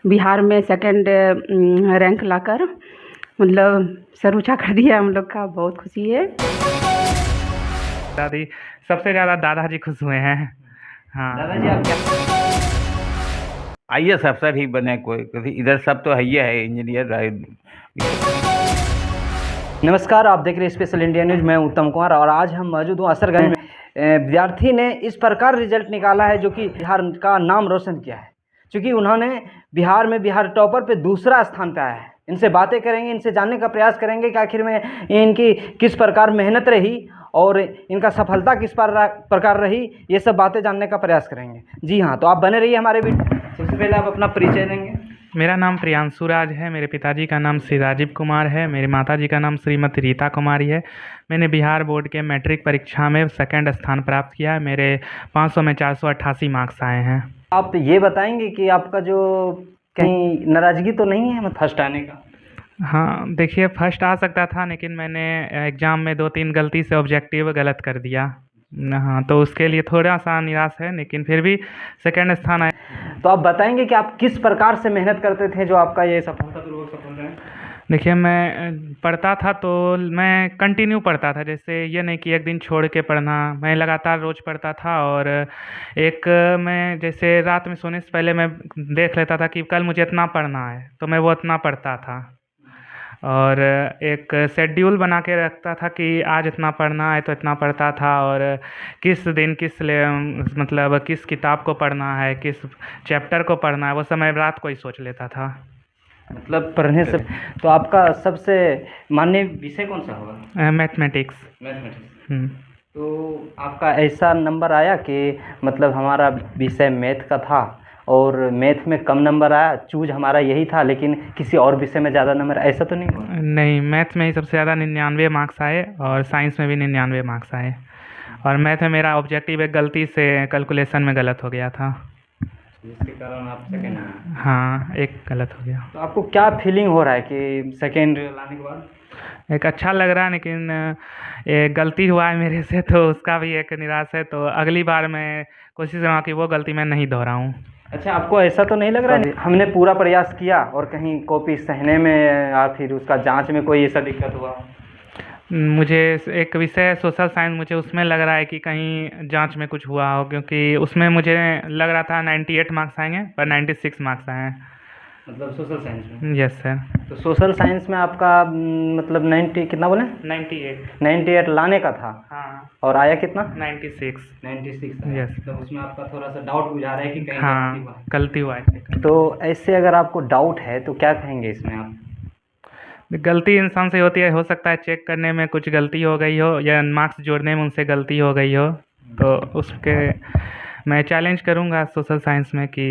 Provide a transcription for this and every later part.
बिहार में second rank लाकर मतलब sir ऊँचा कर दिया हम लोग का, बहुत खुशी है। दादी सबसे ज़्यादा दादाजी खुश हुए हैं। हाँ दादाजी आप क्या आईएएस अफसर ही बने, कोई इधर सब तो है ही है, इंजीनियर। नमस्कार, आप देख रहे हैं स्पेशल इंडिया न्यूज़। मैं उत्तम कुमार और आज हम मौजूद हूँ असरगंज में। विद्यार्थी ने इस प्रकार रिजल्ट निकाला है जो कि बिहार का नाम रोशन किया है, क्योंकि उन्होंने बिहार में बिहार टॉपर पे दूसरा स्थान पे आया है। इनसे बातें करेंगे, इनसे जानने का प्रयास करेंगे कि आखिर में इनकी किस प्रकार मेहनत रही और इनका सफलता किस प्रकार रही, ये सब बातें जानने का प्रयास करेंगे। जी हाँ, तो आप बने रहिए हमारे वीडियो। सबसे पहले आप अपना परिचय देंगे। मेरा नाम प्रियांशु राज है। मेरे पिताजी का नाम श्री राजीव कुमार है। मेरी माताजी का नाम श्रीमती रीता कुमारी है। मैंने बिहार बोर्ड के मैट्रिक परीक्षा में सेकंड स्थान प्राप्त किया है। मेरे 500 में 488 मार्क्स आए हैं। आप ये बताएंगे कि आपका जो कहीं नाराज़गी तो नहीं है फर्स्ट आने का? हाँ देखिए, फर्स्ट आ सकता था, लेकिन मैंने एग्ज़ाम में 2-3 गलती से ऑब्जेक्टिव गलत कर दिया। हाँ, तो उसके लिए थोड़ा सा निराश है, लेकिन फिर भी सेकंड स्थान आया। तो आप बताएंगे कि आप किस प्रकार से मेहनत करते थे जो आपका ये सफलतापूर्वक सफल रहे? देखिए, मैं पढ़ता था तो मैं कंटिन्यू पढ़ता था, जैसे ये नहीं कि एक दिन छोड़ के पढ़ना। मैं लगातार रोज़ पढ़ता था और एक मैं जैसे रात में सोने से पहले मैं देख लेता था कि कल मुझे इतना पढ़ना है, तो मैं वो इतना पढ़ता था और एक शेड्यूल बना के रखता था कि आज इतना पढ़ना है तो इतना पढ़ता था और किस दिन मतलब किस किताब को पढ़ना है, किस चैप्टर को पढ़ना है, वो सब मैं रात को ही सोच लेता था। मतलब पढ़ने से तो आपका सबसे मान्य विषय कौन सा होगा? मैथमेटिक्स। मैथमेटिक्स। तो आपका ऐसा नंबर आया कि मतलब हमारा विषय मैथ का था और मैथ में कम नंबर आया, चूज हमारा यही था, लेकिन किसी और विषय में ज़्यादा नंबर, ऐसा तो नहीं हुआ? नहीं, मैथ में ही सबसे ज़्यादा 99 मार्क्स आए और साइंस में भी 99 मार्क्स आए। और मैथ में मेरा ऑब्जेक्टिव एक गलती से कैलकुलेशन में गलत हो गया था, जिसके कारण आप सेकेंड आए। हाँ, एक गलत हो गया। तो आपको क्या फीलिंग हो रहा है कि सेकेंड लाने के बाद? एक अच्छा लग रहा है, लेकिन एक गलती हुआ है मेरे से, तो उसका भी एक निराश है। तो अगली बार मैं कोशिश करूँगा कि वो गलती मैं नहीं दोहराऊँ। अच्छा, आपको ऐसा तो नहीं लग रहा है हमने पूरा प्रयास किया और कहीं कॉपी सहने में या फिर उसका जांच में कोई ऐसा दिक्कत हुआ? मुझे एक विषय सोशल साइंस, मुझे उसमें लग रहा है कि कहीं जांच में कुछ हुआ हो, क्योंकि उसमें मुझे लग रहा था 98 मार्क्स आएंगे, पर 96 मार्क्स आए हैं। मतलब सोशल साइंस में? Yes sir. तो सोशल साइंस में आपका मतलब 90 कितना बोले? 98 लाने का था। हाँ। और आया कितना? 96। यस। तो उसमें आपका थोड़ा सा डाउट बुझा रहा है कि कहीं हाँ, गलती हुआ है। तो ऐसे अगर आपको डाउट है तो क्या कहेंगे इसमें आप? गलती इंसान से होती है, हो सकता है चेक करने में कुछ गलती हो गई हो या मार्क्स जोड़ने में उनसे गलती हो गई हो, तो उसके मैं चैलेंज करूँगा सोशल साइंस में कि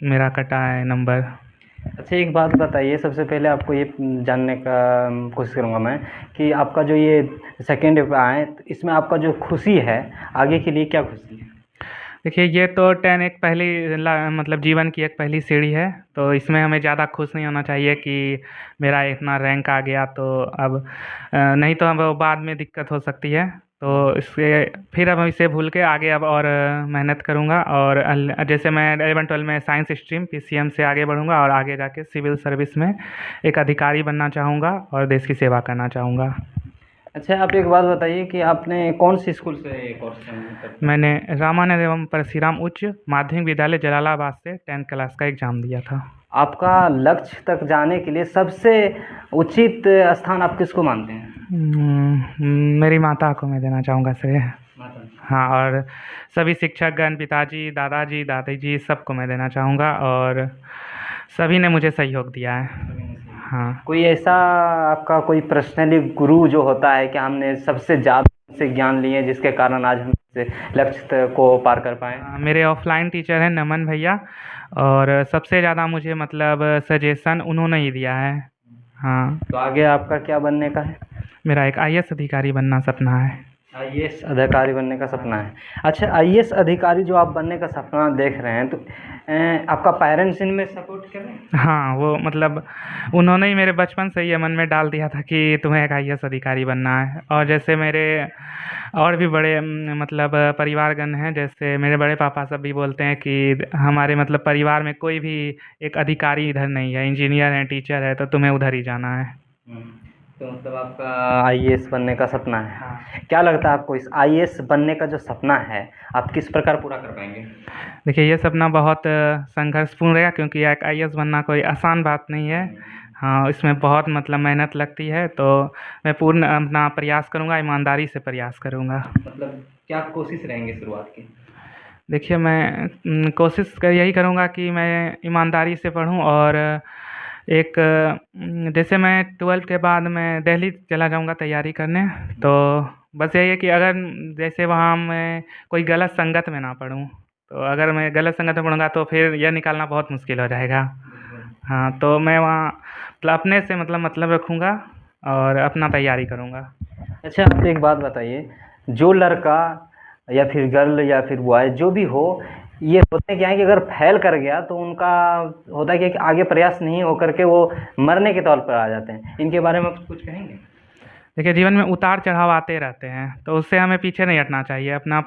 मेरा कटा है नंबर। अच्छा, एक बात बताइए, सबसे पहले आपको ये जानने का कोशिश करूँगा मैं कि आपका जो ये सेकेंड आए, तो इसमें आपका जो खुशी है आगे के लिए, क्या खुशी है? देखिए, ये तो 10 एक मतलब जीवन की एक पहली सीढ़ी है, तो इसमें हमें ज़्यादा खुश नहीं होना चाहिए कि मेरा इतना रैंक आ गया, तो अब नहीं तो अब बाद में दिक्कत हो सकती है। तो इससे फिर अब इसे भूल के आगे अब और मेहनत करूँगा और जैसे मैं 11-12 में साइंस स्ट्रीम पीसीएम से आगे बढ़ूँगा और आगे जाके सिविल सर्विस में एक अधिकारी बनना चाहूँगा और देश की सेवा करना चाहूँगा। अच्छा, आप एक बात बताइए कि आपने कौन सी स्कूल से कोर्स? मैंने रामानंद एवं परशुराम उच्च माध्यमिक विद्यालय जलालाबाद से 10th क्लास का एग्ज़ाम दिया था। आपका लक्ष्य तक जाने के लिए सबसे उचित स्थान आप किसको मानते हैं? मेरी माता को मैं देना चाहूँगा श्रेय। हाँ, और सभी शिक्षकगण, पिताजी, दादाजी, दादी सबको मैं देना चाहूँगा और सभी ने मुझे सहयोग दिया है। हाँ। कोई ऐसा आपका कोई पर्सनली गुरु जो होता है कि हमने सबसे ज़्यादा से ज्ञान लिए जिसके कारण आज हम लक्ष्य को पार कर पाए? मेरे ऑफलाइन टीचर हैं नमन भैया, और सबसे ज़्यादा मुझे मतलब सजेशन उन्होंने ही दिया है। हाँ। तो आगे आपका क्या बनने का है? मेरा एक आईएएस अधिकारी बनना सपना है। आईएएस अधिकारी बनने का सपना है। अच्छा, आईएएस अधिकारी जो आप बनने का सपना देख रहे हैं, तो आपका पेरेंट्स इनमें सपोर्ट कर रहे हैं? हाँ, वो मतलब उन्होंने ही मेरे बचपन से ये मन में डाल दिया था कि तुम्हें एक आईएएस अधिकारी बनना है। और जैसे मेरे और भी बड़े मतलब परिवारगण हैं, जैसे मेरे बड़े पापा सब भी बोलते हैं कि हमारे मतलब परिवार में कोई भी एक अधिकारी इधर नहीं है, इंजीनियर है, टीचर है, तो तुम्हें उधर ही जाना है। तो मतलब आपका आईएएस बनने का सपना है। हाँ। क्या लगता है आपको, इस आईएएस बनने का जो सपना है, आप किस प्रकार पूरा कर पाएंगे? देखिए, ये सपना बहुत संघर्षपूर्ण रहेगा, क्योंकि एक आईएएस बनना कोई आसान बात नहीं है। हाँ, इसमें बहुत मतलब मेहनत लगती है, तो मैं पूर्ण अपना प्रयास करूँगा, ईमानदारी से प्रयास करूँगा। मतलब क्या कोशिश रहेंगे शुरुआत की? देखिए, मैं कोशिश यही करूँगा कि मैं ईमानदारी से पढूँ, और एक जैसे मैं 12th के बाद मैं दिल्ली चला जाऊँगा तैयारी करने, तो बस यही है कि अगर जैसे वहाँ मैं कोई गलत संगत में ना पढूँ, तो अगर मैं गलत संगत में पढ़ूँगा तो फिर यह निकालना बहुत मुश्किल हो जाएगा। हाँ, तो मैं वहाँ मतलब अपने से मतलब रखूँगा और अपना तैयारी करूँगा। अच्छा, आप एक बात बताइए, जो लड़का या फिर गर्ल या फिर बॉय जो भी हो, ये होते क्या है कि अगर फेल कर गया तो उनका होता है कि आगे प्रयास नहीं हो करके वो मरने के तौर पर आ जाते हैं। इनके बारे में आप कुछ कहेंगे? देखिए, जीवन में उतार चढ़ाव आते रहते हैं, तो उससे हमें पीछे नहीं हटना चाहिए। अपना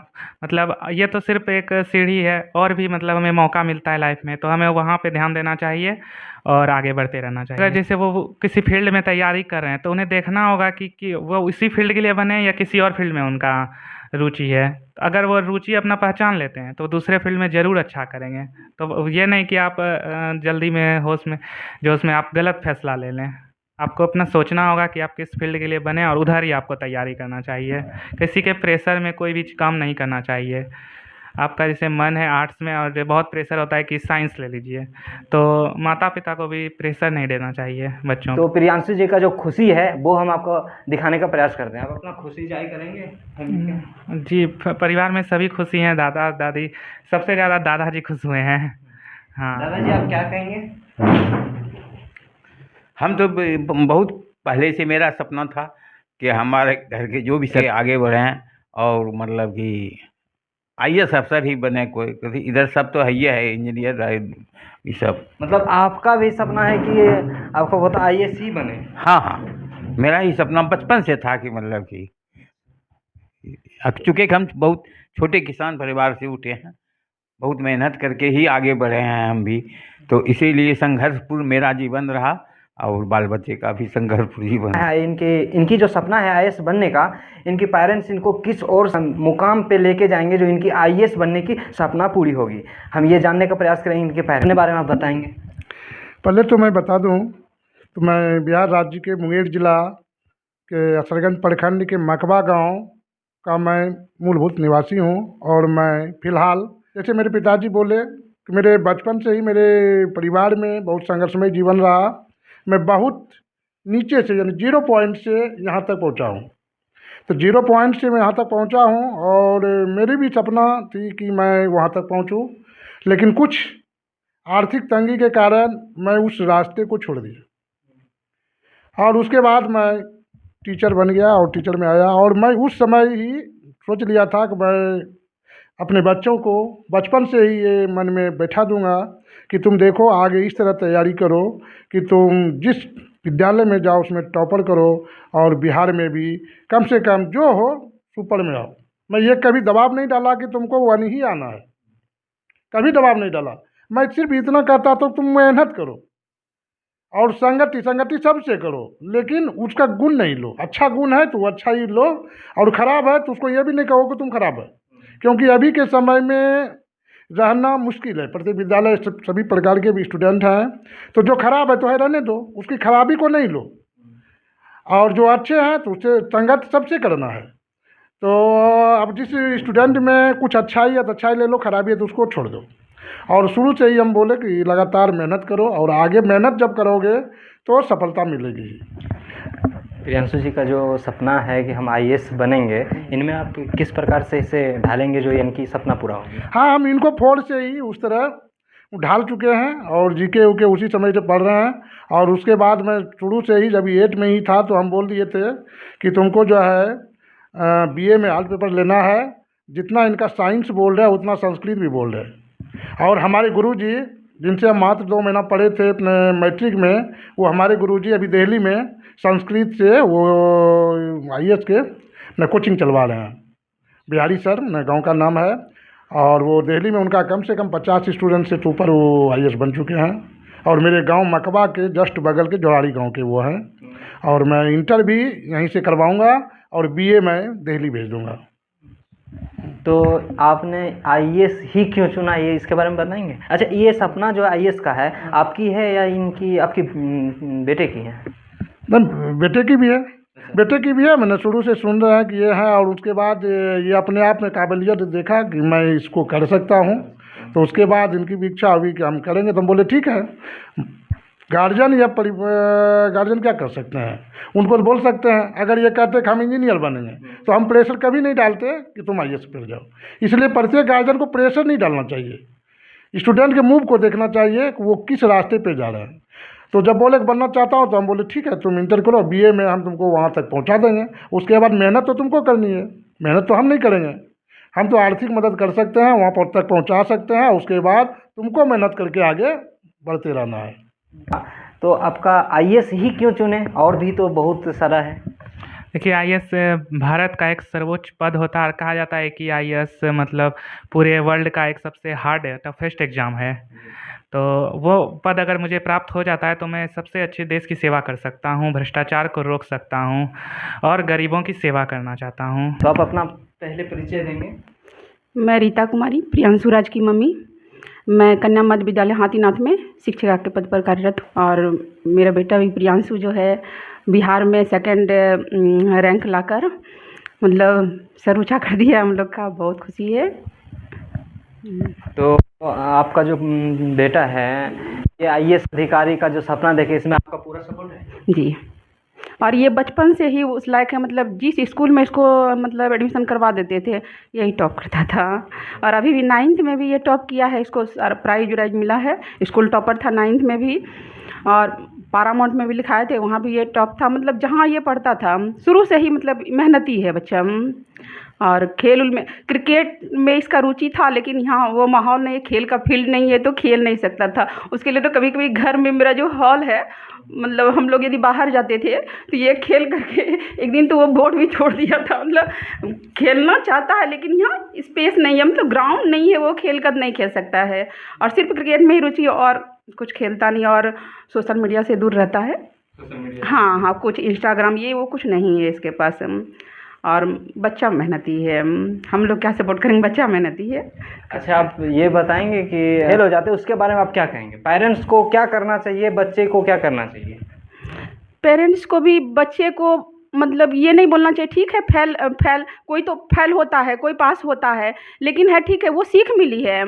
मतलब ये तो सिर्फ एक सीढ़ी है, और भी मतलब हमें मौका मिलता है लाइफ में, तो हमें वहाँ पे ध्यान देना चाहिए और आगे बढ़ते रहना चाहिए। अगर जैसे वो किसी फील्ड में तैयारी कर रहे हैं, तो उन्हें देखना होगा कि वो उसी फील्ड के लिए बने या किसी और फील्ड में उनका रुचि है। अगर वो रुचि अपना पहचान लेते हैं, तो दूसरे फील्ड में ज़रूर अच्छा करेंगे। तो ये नहीं कि आप जल्दी में जोश में आप गलत फैसला ले लें। आपको अपना सोचना होगा कि आप किस फील्ड के लिए बने, और उधर ही आपको तैयारी करना चाहिए। किसी के प्रेशर में कोई भी काम नहीं करना चाहिए। आपका जैसे मन है आर्ट्स में और जो बहुत प्रेशर होता है कि साइंस ले लीजिए, तो माता-पिता को भी प्रेशर नहीं देना चाहिए बच्चों तो को। प्रियांशु जी का जो खुशी है वो हम आपको दिखाने का प्रयास करते हैं। आप अपना खुशी जाहिर करेंगे? जी, परिवार में सभी खुशी हैं, दादा-दादी, सबसे ज़्यादा दादाजी खुश हुए हैं। हाँ। दादाजी, आप क्या कहेंगे? हम तो बहुत पहले से मेरा सपना था कि हमारे घर के जो भी से आगे बढ़ें और मतलब कि आईएएस अफसर ही बने कोई, क्योंकि इधर सब तो है ही है, इंजीनियर है ये सब। मतलब आपका भी सपना है कि आपको पता आईएएस ही बने? हाँ हाँ, मेरा ही सपना बचपन से था कि मतलब कि अब चूँकि हम बहुत छोटे किसान परिवार से उठे हैं, बहुत मेहनत करके ही आगे बढ़े हैं हम भी, तो इसीलिए संघर्षपूर्ण मेरा जीवन रहा और बाल बच्चे का भी संघर्षपूर्ण जीवन। है इनकी जो सपना है आईएएस बनने का, इनके पेरेंट्स इनको किस और मुकाम पे लेके जाएंगे जो इनकी आईएएस बनने की सपना पूरी होगी, हम ये जानने का प्रयास करेंगे। इनके पेरेंट्स के बारे में आप बताएंगे? पहले तो मैं बता दूं, तो मैं बिहार राज्य के मुंगेर जिला के असरगंज प्रखंड के मकबा गांव का मैं मूलभूत निवासी हूं। और मैं फ़िलहाल, जैसे मेरे पिताजी बोले कि मेरे बचपन से ही मेरे परिवार में बहुत संघर्षमय जीवन रहा। मैं बहुत नीचे से यानी 0 पॉइंट से यहाँ तक पहुँचा हूँ। तो 0 पॉइंट से मैं यहाँ तक पहुँचा हूँ, और मेरी भी सपना थी कि मैं वहाँ तक पहुँचूँ, लेकिन कुछ आर्थिक तंगी के कारण मैं उस रास्ते को छोड़ दिया। और उसके बाद मैं टीचर बन गया और टीचर में आया, और मैं उस समय ही सोच लिया था कि मैं अपने बच्चों को बचपन से ही ये मन में बैठा दूंगा कि तुम देखो आगे इस तरह तैयारी करो कि तुम जिस विद्यालय में जाओ उसमें टॉपर करो, और बिहार में भी कम से कम जो हो सुपर में आओ। मैं ये कभी दबाव नहीं डाला कि तुमको वन ही आना है, कभी दबाव नहीं डाला। मैं सिर्फ इतना कहता तो तुम मेहनत करो और संगति सबसे करो, लेकिन उसका गुण नहीं लो। अच्छा गुण है तो अच्छा ही लो, और ख़राब है तो उसको ये भी नहीं कहो कि तुम खराब है, क्योंकि अभी के समय में रहना मुश्किल है। प्रत्येक विद्यालय सभी प्रकार के भी स्टूडेंट हैं, तो जो खराब है तो है रहने दो, उसकी खराबी को नहीं लो, और जो अच्छे हैं तो उससे संगत सबसे करना है। तो अब जिस स्टूडेंट में कुछ अच्छाई है तो अच्छाई ले लो, खराबी है तो उसको छोड़ दो। और शुरू से ही हम बोले कि लगातार मेहनत करो, और आगे मेहनत जब करोगे तो सफलता मिलेगी। प्रियांशु जी का जो सपना है कि हम आईएएस बनेंगे, इनमें आप किस प्रकार से इसे ढालेंगे जो इनकी सपना पूरा होगा? हाँ, हम इनको फोड़ से ही उस तरह ढाल चुके हैं, और जीके उके उसी समय से पढ़ रहे हैं। और उसके बाद मैं शुरू से ही जब 8 में ही था तो हम बोल दिए थे कि तुमको जो है बीए में आर्ट पेपर लेना है। जितना इनका साइंस बोल रहे हैं उतना संस्कृत भी बोल रहे हैं। और हमारे गुरुजी जिनसे हम मात्र 2 महीना पढ़े थे अपने मैट्रिक में, वो हमारे गुरुजी अभी दिल्ली में संस्कृत से वो IAS के न कोचिंग चलवा रहे हैं। बिहारी सर न गांव का नाम है, और वो दिल्ली में उनका कम से कम 50 स्टूडेंट से ऊपर वो IAS बन चुके हैं। और मेरे गांव मकबा के जस्ट बगल के जोड़ाड़ी गांव के वो हैं। और मैं इंटर भी यहीं से करवाऊंगा और बीए मैं दिल्ली भेज दूंगा। तो आपने IAS ही क्यों चुना, ये इसके बारे में बताएंगे? अच्छा, ये सपना जो IAS का है आपकी है या इनकी, आपकी बेटे की है? नहीं, बेटे की भी है, बेटे की भी है। मैंने शुरू से सुन रहा है कि ये है, और उसके बाद ये अपने आप में काबिलियत देखा कि मैं इसको कर सकता हूँ, तो उसके बाद इनकी भी इच्छा हुई कि हम करेंगे। तो हम बोले ठीक है। गार्जियन या गार्जियन क्या कर सकते हैं, उनको तो बोल सकते हैं। अगर ये कहते कि हम इंजीनियर बनेंगे तो हम प्रेशर कभी नहीं डालते कि तुम IAS पे जाओ। इसलिए प्रत्येक गार्जियन को प्रेशर नहीं डालना चाहिए, स्टूडेंट के मूव को देखना चाहिए कि वो किस रास्ते पे जा रहे हैं। तो जब बोले कि बनना चाहता हूँ, तो हम बोले ठीक है, तुम इंटर करो, बीए में हम तुमको वहाँ तक पहुँचा देंगे। उसके बाद मेहनत तो तुमको करनी है, मेहनत तो हम नहीं करेंगे। हम तो आर्थिक मदद कर सकते हैं, वहाँ पर तक पहुँचा सकते हैं। उसके बाद तुमको मेहनत करके आगे बढ़ते रहना है। तो आपका IAS ही क्यों चुने? और भी तो बहुत सारा है। देखिए, IAS भारत का एक सर्वोच्च पद होता है और कहा जाता है कि IAS मतलब पूरे वर्ल्ड का एक सबसे हार्ड टफेस्ट एग्ज़ाम है। तो वो पद अगर मुझे प्राप्त हो जाता है तो मैं सबसे अच्छे देश की सेवा कर सकता हूँ, भ्रष्टाचार को रोक सकता हूँ और गरीबों की सेवा करना चाहता हूँ। तो आप अपना पहले परिचय देंगे? मैं रीता कुमारी, प्रियांशु राज की मम्मी। मैं कन्या मध्य विद्यालय हाथीनाथ में शिक्षिका के पद पर कार्यरत हूँ। और मेरा बेटा भी प्रियांशु जो है बिहार में 2nd रैंक लाकर मतलब सर ऊँचा कर दिया। हम लोग का बहुत खुशी है। तो आपका जो बेटा है ये IAS अधिकारी का जो सपना देखे, इसमें आपका पूरा सपोर्ट है? जी, और ये बचपन से ही उस लायक है, मतलब जिस स्कूल में इसको मतलब एडमिशन करवा देते थे यही टॉप करता था। और अभी भी 9th में भी ये टॉप किया है, इसको प्राइज वाइज मिला है। स्कूल टॉपर था 9th में भी, और पारामाउंट में भी लिखाए थे, वहाँ भी ये टॉप था। मतलब जहाँ ये पढ़ता था शुरू से ही मतलब मेहनती है बच्चा। और खेल में क्रिकेट में इसका रुचि था, लेकिन यहाँ वो माहौल नहीं है, खेल का फील्ड नहीं है, तो खेल नहीं सकता था। उसके लिए तो कभी कभी घर में मेरा जो हॉल है, मतलब हम लोग यदि बाहर जाते थे तो ये खेल करके एक दिन तो वो बोर्ड भी छोड़ दिया था। मतलब खेलना चाहता है लेकिन यहाँ स्पेस नहीं है, मतलब ग्राउंड नहीं है, वो खेल कर नहीं खेल सकता है। और सिर्फ क्रिकेट में ही रुचि, और कुछ खेलता नहीं, और सोशल मीडिया से दूर रहता है। हाँ हाँ, कुछ इंस्टाग्राम ये वो कुछ नहीं है इसके पास। और बच्चा मेहनती है, हम लोग क्या सपोर्ट करेंगे, बच्चा मेहनती है। अच्छा, आप ये बताएंगे कि फेल हो जाते उसके बारे में आप क्या कहेंगे? पेरेंट्स को क्या करना चाहिए, बच्चे को क्या करना चाहिए? पेरेंट्स को भी बच्चे को मतलब ये नहीं बोलना चाहिए ठीक है फेल कोई तो फेल होता है, कोई पास होता है, लेकिन है ठीक है वो सीख मिली है।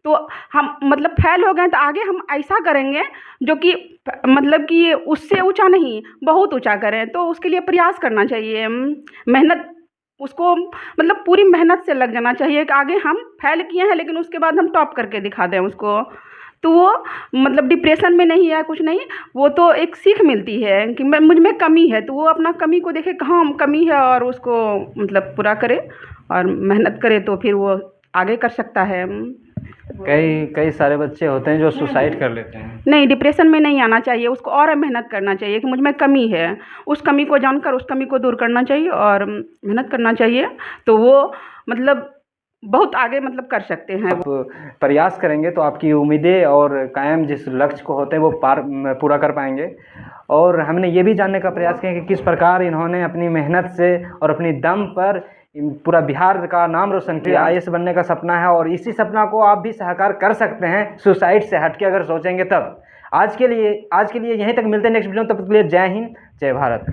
तो हम मतलब फेल हो गए तो आगे हम ऐसा करेंगे जो कि मतलब कि उससे ऊंचा नहीं, बहुत ऊंचा करें। तो उसके लिए प्रयास करना चाहिए, मेहनत उसको मतलब पूरी मेहनत से लग जाना चाहिए कि आगे हम फेल किए हैं लेकिन उसके बाद हम टॉप करके दिखा दें उसको। तो वो मतलब डिप्रेशन में नहीं है, कुछ नहीं, वो तो एक सीख मिलती है कि मैं मुझ में कमी है, तो वो अपना कमी को देखे कहाँ कमी है और उसको मतलब पूरा करे और मेहनत करे, तो फिर वो आगे कर सकता है। कई सारे बच्चे होते हैं जो सुसाइड कर लेते हैं। नहीं, डिप्रेशन में नहीं आना चाहिए, उसको और मेहनत करना चाहिए कि मुझ में कमी है, उस कमी को जानकर उस कमी को दूर करना चाहिए और मेहनत करना चाहिए, तो वो मतलब बहुत आगे मतलब कर सकते हैं। आप प्रयास करेंगे तो आपकी उम्मीदें और कायम जिस लक्ष्य को होते हैं वो पूरा कर पाएंगे। और हमने ये भी जानने का प्रयास किया कि किस प्रकार इन्होंने अपनी मेहनत से और अपनी दम पर पूरा बिहार का नाम रोशन किया। IAS बनने का सपना है और इसी सपना को आप भी साकार कर सकते हैं सुसाइड से हटके अगर सोचेंगे तब। आज के लिए यहीं तक, मिलते हैं नेक्स्ट वीडियो में, तब तक के लिए जय हिंद, जय भारत।